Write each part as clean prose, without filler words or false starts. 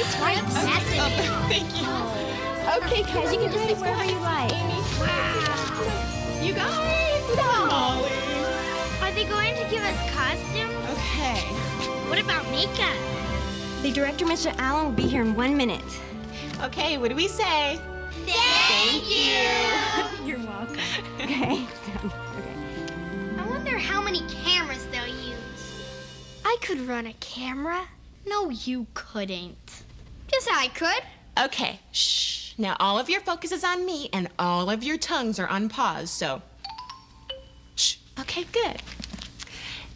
That's right. That's it. Thank you. Okay, guys, you can just sit wherever you like. Wow. You guys. Molly. Are they going to give us costumes? Okay. What about makeup? The director, Mr. Allen, will be here in 1 minute. Okay, what do we say? Thank you. You're welcome. Okay. I wonder how many cameras they'll use. I could run a camera. No, you couldn't. Yes, I could. Okay, shh. Now all of your focus is on me and all of your tongues are on pause, so shh. Okay, good.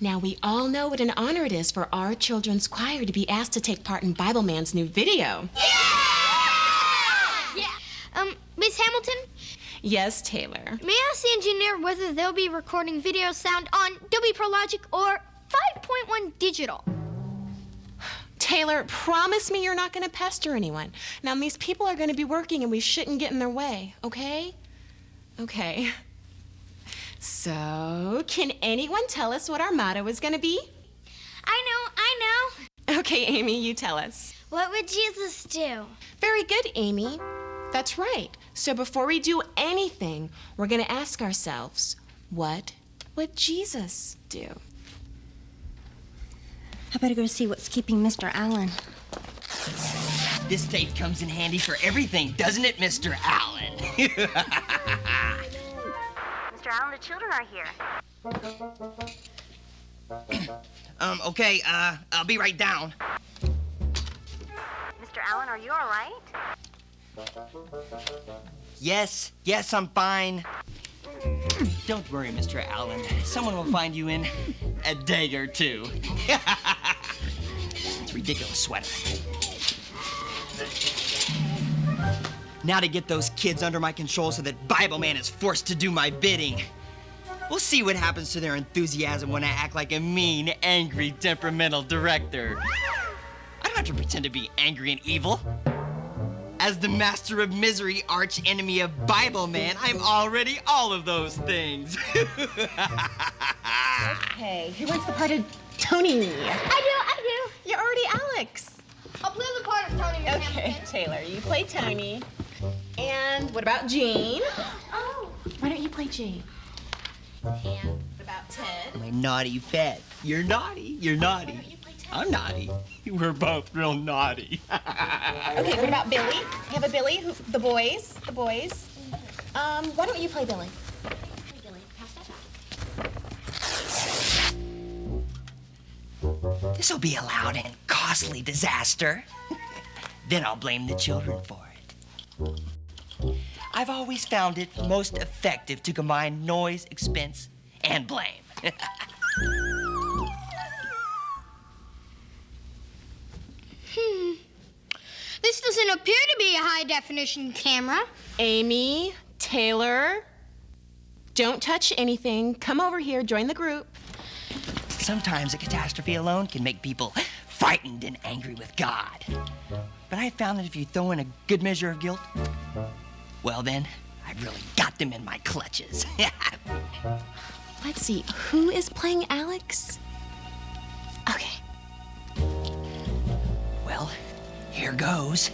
Now we all know what an honor it is for our children's choir to be asked to take part in Bible Man's new video. Yeah. Miss Hamilton, Yes, Taylor. may I ask the engineer whether they'll be recording video sound on Dolby Pro Logic or 5.1 digital? Taylor, promise me you're not going to pester anyone. Now, these people are going to be working and we shouldn't get in their way, okay? Okay. So, can anyone tell us what our motto is going to be? I know. Okay, Amy, you tell us. What would Jesus do? Very good, Amy. That's right. So before we do anything, we're going to ask ourselves, what would Jesus do? I better go see what's keeping Mr. Allen. This tape comes in handy for everything, doesn't it, Mr. Allen? Mr. Allen, the children are here. Okay, I'll be right down. Mr. Allen, are you all right? Yes, I'm fine. Don't worry, Mr. Allen. Someone will find you in a day or two. It's a ridiculous sweater. Now to get those kids under my control so that Bible Man is forced to do my bidding. We'll see what happens to their enthusiasm when I act like a mean, angry, temperamental director. I don't have to pretend to be angry and evil. As the master of misery, arch enemy of Bible Man, I'm already all of those things. Okay, who wants the part of Tony? I do. You're already Alex. I'll play the part of Tony. Miss Okay, Hamilton. Taylor, you play Tony. And what about Jane? Oh. Why don't you play Jane? And what about Ted? My naughty pet. You're naughty. You're naughty. You play Ted. I'm naughty. We're both real naughty. Okay, what about Billy? We have a Billy, the boys. Why don't you play Billy? Play Billy, pass that back. This'll be a loud and costly disaster. Then I'll blame the children for it. I've always found it most effective to combine noise, expense, and blame. This doesn't appear to be a high-definition camera. Amy, Taylor, don't touch anything. Come over here, join the group. Sometimes a catastrophe alone can make people frightened and angry with God. But I found that if you throw in a good measure of guilt, well then, I've really got them in my clutches. Let's see, who is playing Alex? Okay. Well, here goes.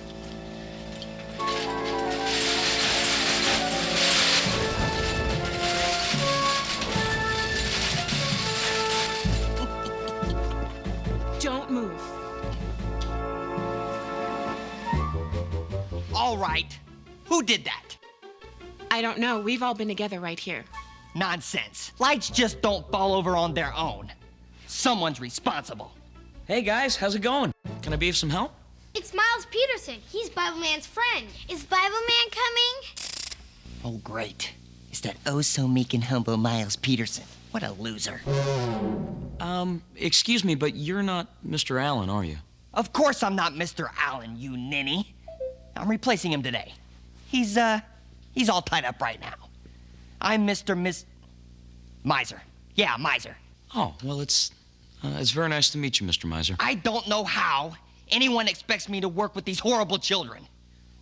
Don't move. All right. Who did that? I don't know. We've all been together right here. Nonsense. Lights just don't fall over on their own. Someone's responsible. Hey guys, how's it going? Can I be of some help? It's Miles Peterson. He's Bible Man's friend. Is Bible Man coming? Oh, great. It's that oh so meek and humble Miles Peterson. What a loser. Excuse me, but you're not Mr. Allen, are you? Of course I'm not Mr. Allen, you ninny. I'm replacing him today. He's all tied up right now. I'm Miser. Yeah, Miser. Oh, well, it's very nice to meet you, Mr. Miser. I don't know how anyone expects me to work with these horrible children.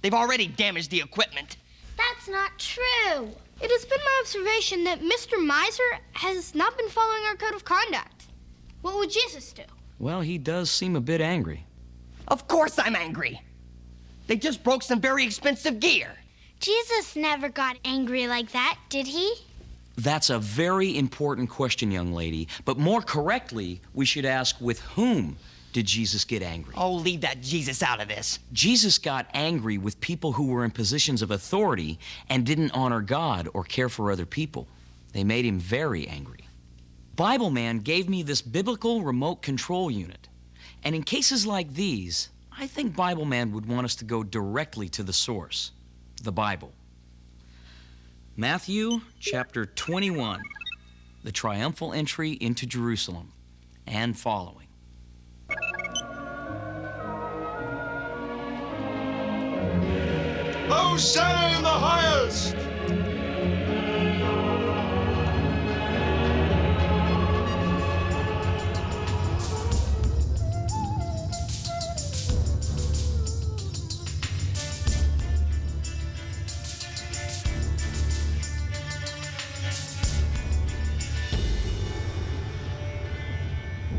They've already damaged the equipment. That's not true. It has been my observation that Mr. Miser has not been following our code of conduct. What would Jesus do? Well, he does seem a bit angry. Of course I'm angry. They just broke some very expensive gear. Jesus never got angry like that, did he? That's a very important question, young lady. But more correctly, we should ask, with whom did Jesus get angry? Oh, leave that Jesus out of this. Jesus got angry with people who were in positions of authority and didn't honor God or care for other people. They made him very angry. Bible Man gave me this biblical remote control unit. And in cases like these, I think Bible Man would want us to go directly to the source, the Bible. Matthew chapter 21, the triumphal entry into Jerusalem and following. Hosanna in the highest!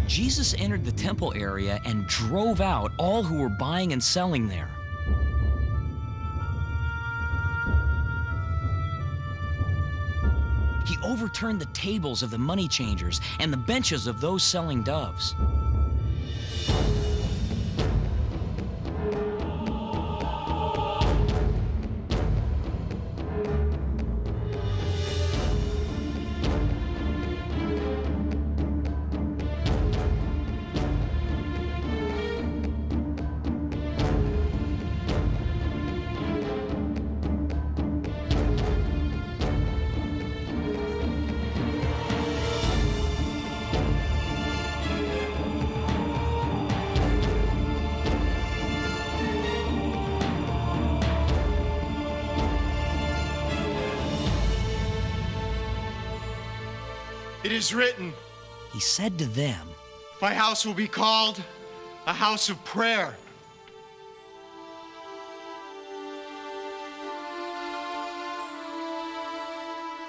Jesus entered the temple area and drove out all who were buying and selling there. He overturned the tables of the money changers and the benches of those selling doves. It is written, He said to them, my house will be called a house of prayer.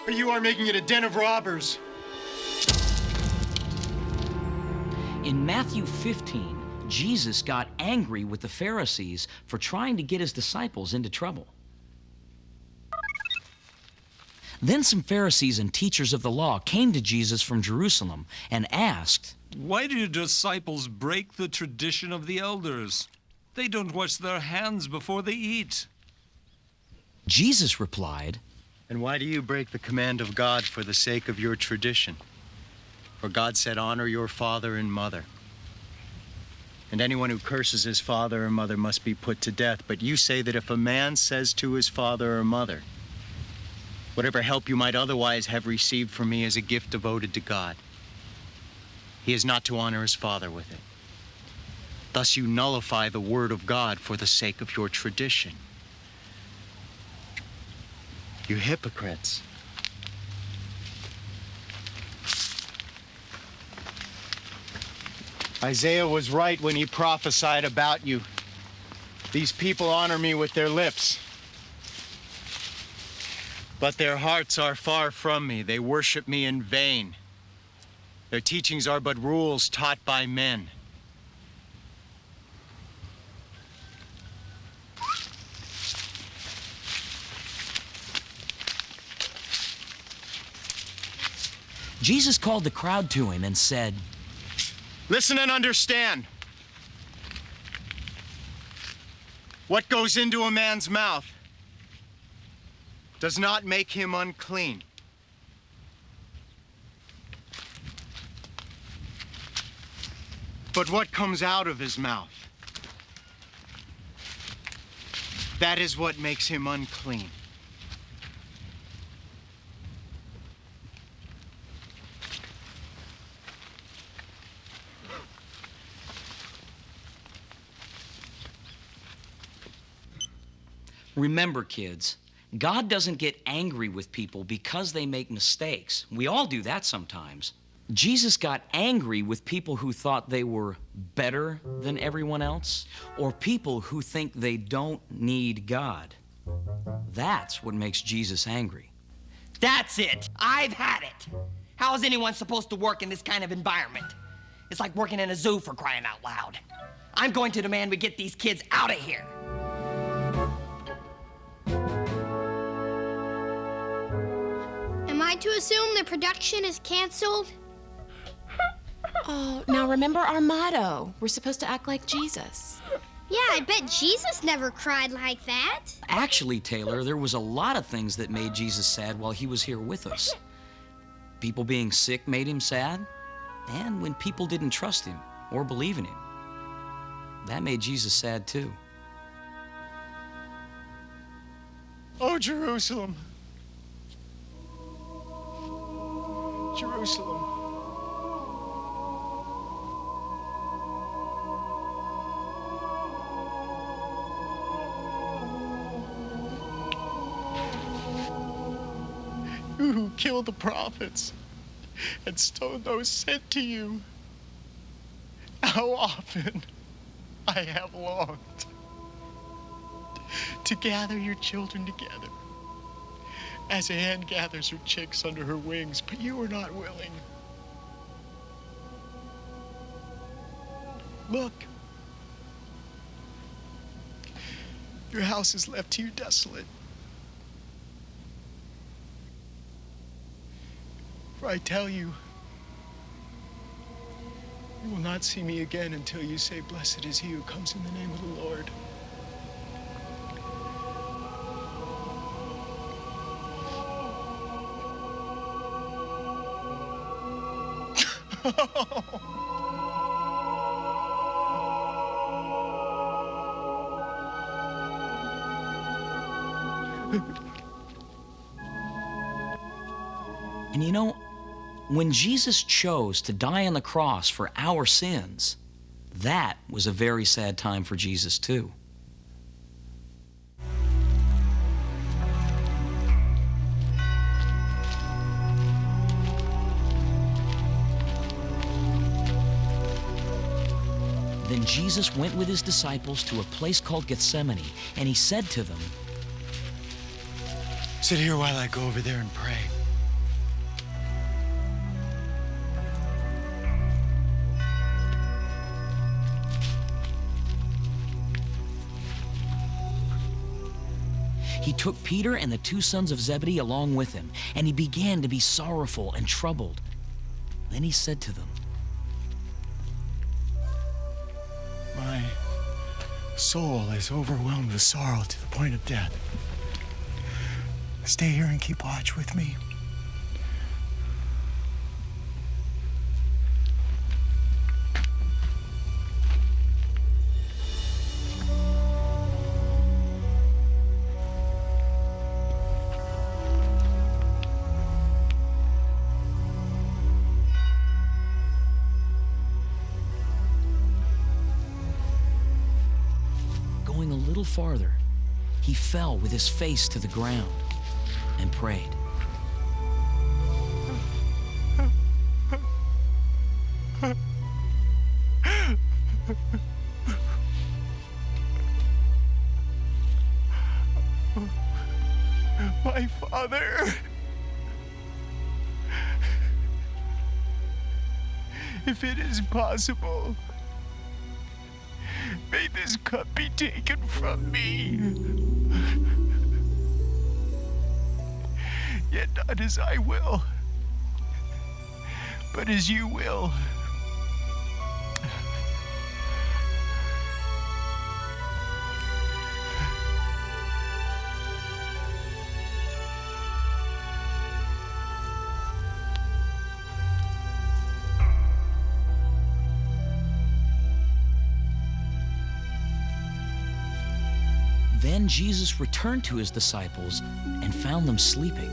But you are making it a den of robbers. In Matthew 15, Jesus got angry with the Pharisees for trying to get his disciples into trouble. Then some Pharisees and teachers of the law came to Jesus from Jerusalem and asked, Why do your disciples break the tradition of the elders? They don't wash their hands before they eat. Jesus replied, And why do you break the command of God for the sake of your tradition? For God said, honor your father and mother. And anyone who curses his father or mother must be put to death. But you say that if a man says to his father or mother, whatever help you might otherwise have received from me is a gift devoted to God, he is not to honor his father with it. Thus you nullify the word of God for the sake of your tradition. You hypocrites. Isaiah was right when he prophesied about you. These people honor me with their lips, but their hearts are far from me. They worship me in vain. Their teachings are but rules taught by men. Jesus called the crowd to him and said, Listen and understand. What goes into a man's mouth does not make him unclean. But what comes out of his mouth, that is what makes him unclean. Remember, kids, God doesn't get angry with people because they make mistakes. We all do that sometimes. Jesus got angry with people who thought they were better than everyone else, or people who think they don't need God. That's what makes Jesus angry. That's it. I've had it. How is anyone supposed to work in this kind of environment? It's like working in a zoo, for crying out loud. I'm going to demand we get these kids out of here. sad to assume the production is canceled? Oh, now remember our motto. We're supposed to act like Jesus. Yeah, I bet Jesus never cried like that. Actually, Taylor, there was a lot of things that made Jesus sad while he was here with us. People being sick made him sad, and when people didn't trust him or believe in him, that made Jesus sad too. Oh, Jerusalem. Jerusalem. You who killed the prophets and stoned those sent to you. How often I have longed to gather your children together as a hen gathers her chicks under her wings, but you were not willing. Look, your house is left to you desolate. For I tell you, you will not see me again until you say, "Blessed is he who comes in the name of the Lord." And you know, when Jesus chose to die on the cross for our sins, that was a very sad time for Jesus too. Then Jesus went with his disciples to a place called Gethsemane, and he said to them, Sit here while I go over there and pray. He took Peter and the two sons of Zebedee along with him, and he began to be sorrowful and troubled. Then he said to them, My soul is overwhelmed with sorrow to the point of death. Stay here and keep watch with me. Going a little farther, he fell with his face to the ground and prayed. My Father, if it is possible, may this cup be taken from me. Yet not as I will, but as you will. Then Jesus returned to his disciples and found them sleeping.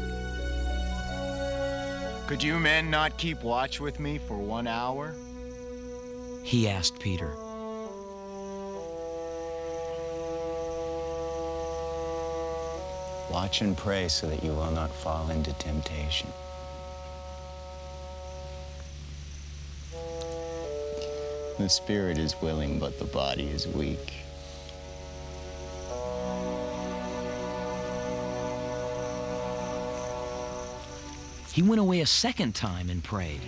Could you men not keep watch with me for 1 hour? He asked Peter. Watch and pray so that you will not fall into temptation. The spirit is willing, but the body is weak. He went away a second time and prayed.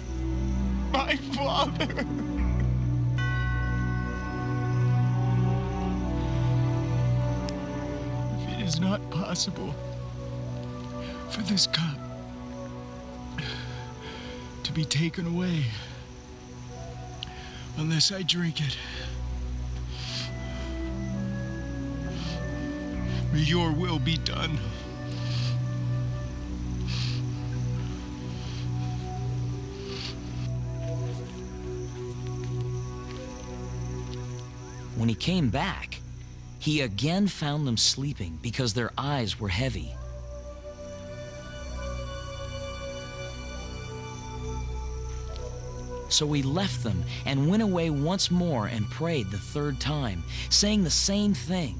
My Father, if it is not possible for this cup be taken away unless I drink it. May your will be done. When he came back, he again found them sleeping because their eyes were heavy. So he left them and went away once more and prayed the third time, saying the same thing.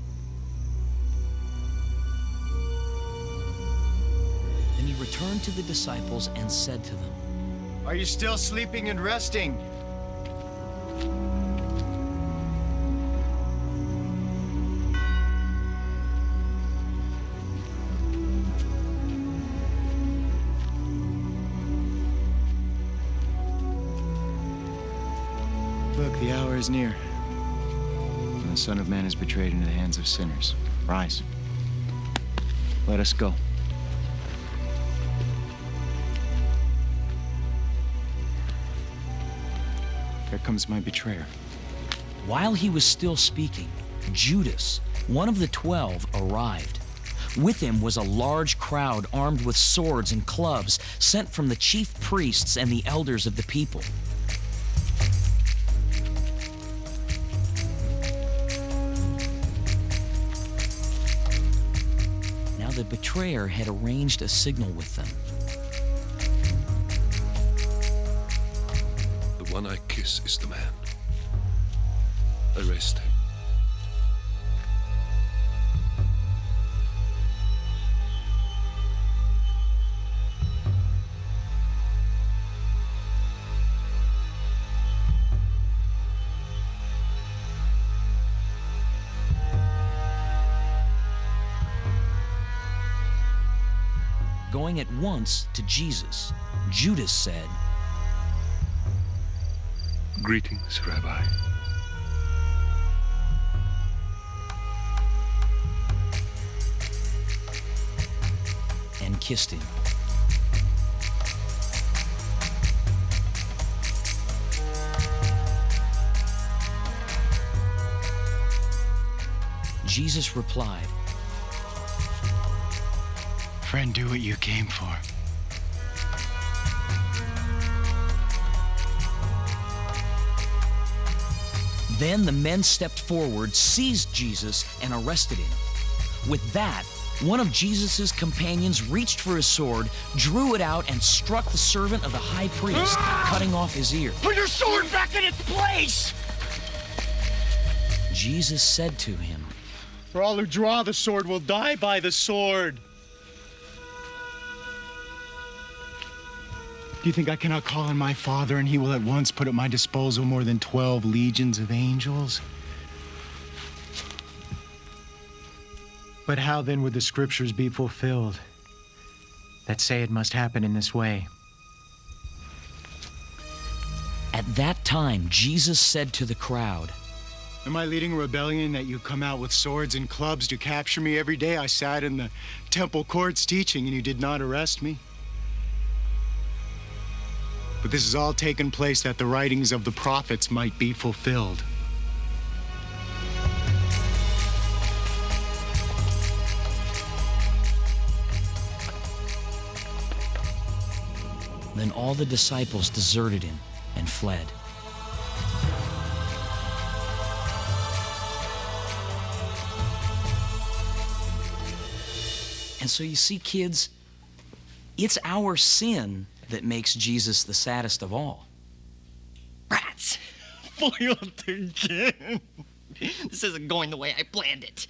Then he returned to the disciples and said to them, Are you still sleeping and resting? Look, the hour is near. And the Son of Man is betrayed into the hands of sinners. Rise. Let us go. Here comes my betrayer. While he was still speaking, Judas, one of the 12, arrived. With him was a large crowd armed with swords and clubs, sent from the chief priests and the elders of the people. Now the betrayer had arranged a signal with them. The one I kiss is the man. Arrest him. Going at once to Jesus, Judas said, Greetings, Rabbi. and kissed him. Jesus replied, Friend, do what you came for. Then the men stepped forward, seized Jesus, and arrested him. With that, one of Jesus' companions reached for his sword, drew it out, and struck the servant of the high priest, cutting off his ear. Put your sword back in its place! Jesus said to him, For all who draw the sword will die by the sword. Do you think I cannot call on my Father and he will at once put at my disposal more than 12 legions of angels? But how then would the scriptures be fulfilled that say it must happen in this way? At that time, Jesus said to the crowd, Am I leading a rebellion that you come out with swords and clubs to capture me? Every day I sat in the temple courts teaching and you did not arrest me. But this has all taken place that the writings of the prophets might be fulfilled. Then all the disciples deserted him and fled. And so you see, kids, it's our sin that makes Jesus the saddest of all. Rats! Foiled again. This isn't going the way I planned it.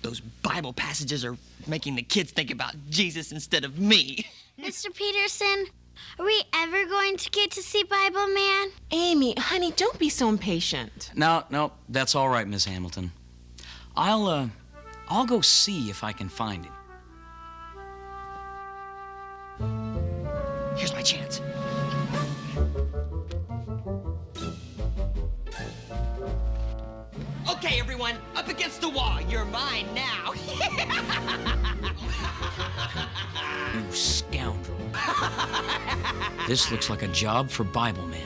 Those Bible passages are making the kids think about Jesus instead of me. Mr. Peterson, are we ever going to get to see Bible Man? Amy, honey, don't be so impatient. No, that's all right, Miss Hamilton. I'll go see if I can find him. Here's my chance. Okay, everyone, up against the wall. You're mine now. You scamp. scoundrel. This looks like a job for Bible Man.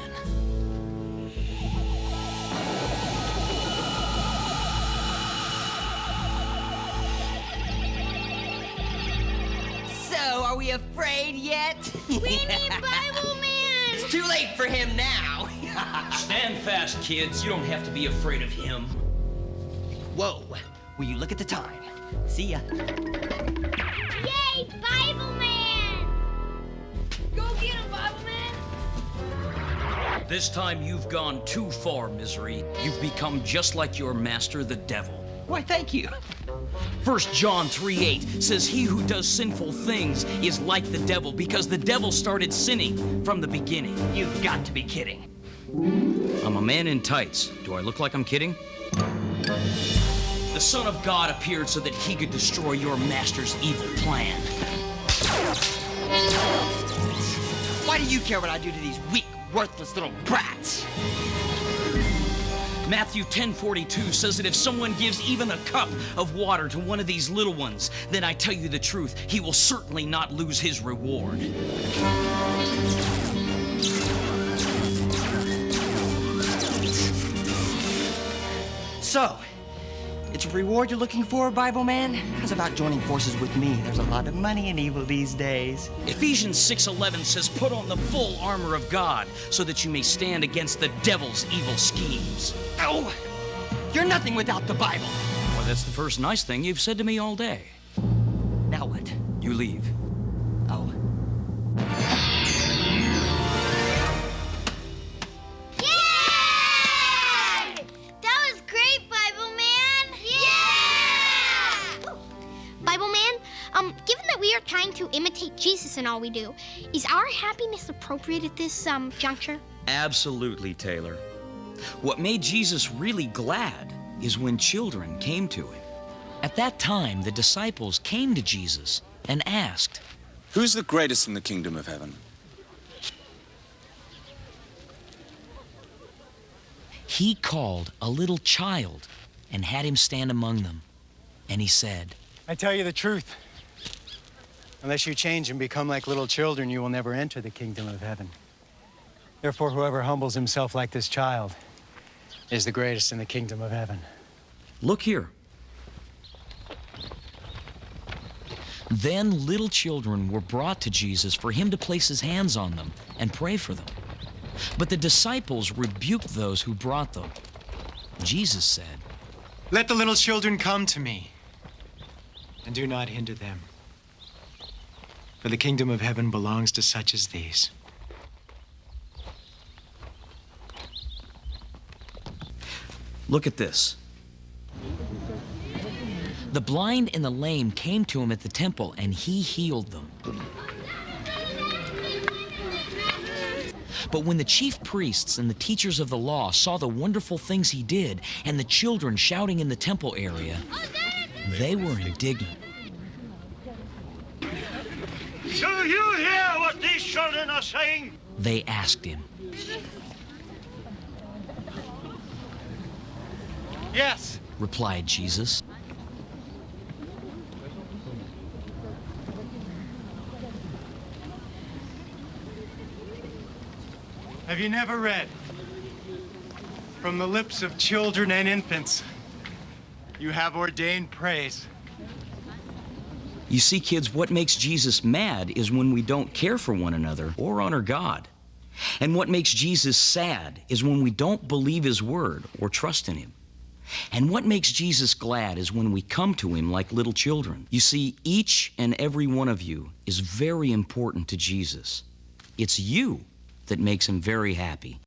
So, are we afraid yet? We need Bible Man! It's too late for him now. Stand fast, kids. You don't have to be afraid of him. Whoa. Will you look at the time? See ya. Yay, Bible Man! Go get him, Bible Man! This time you've gone too far, Misery. You've become just like your master, the devil. Why, thank you. 1 John 3:8 says, he who does sinful things is like the devil, because the devil started sinning from the beginning. You've got to be kidding. I'm a man in tights. Do I look like I'm kidding? The Son of God appeared so that he could destroy your master's evil plan. Why do you care what I do to these weak, worthless little brats? Matthew 10:42 says that if someone gives even a cup of water to one of these little ones, then I tell you the truth, he will certainly not lose his reward. So, it's a reward you're looking for, Bible Man? How's about joining forces with me? There's a lot of money in evil these days. Ephesians 6:11 says, put on the full armor of God so that you may stand against the devil's evil schemes. Oh, you're nothing without the Bible. Well, that's the first nice thing you've said to me all day. Now what? You leave. Oh. Yay! That was great, Bible Man! Yeah! Bible Man, given that we are trying to imitate Jesus in all we do, is our happiness appropriate at this, juncture? Absolutely, Taylor. What made Jesus really glad is when children came to him. At that time, the disciples came to Jesus and asked, Who's the greatest in the kingdom of heaven? He called a little child and had him stand among them. And he said, I tell you the truth. Unless you change and become like little children, you will never enter the kingdom of heaven. Therefore, whoever humbles himself like this child is the greatest in the kingdom of heaven. Look here. Then little children were brought to Jesus for him to place his hands on them and pray for them. But the disciples rebuked those who brought them. Jesus said, Let the little children come to me, and do not hinder them. For the kingdom of heaven belongs to such as these. Look at this. The blind and the lame came to him at the temple, and he healed them. But when the chief priests and the teachers of the law saw the wonderful things he did and the children shouting in the temple area, they were indignant. Do you hear what these children are saying? They asked him, Yes. replied Jesus. Have you never read, from the lips of children and infants, you have ordained praise? You see, kids, what makes Jesus mad is when we don't care for one another or honor God. And what makes Jesus sad is when we don't believe his word or trust in him. And what makes Jesus glad is when we come to him like little children. You see, each and every one of you is very important to Jesus. It's you that makes him very happy.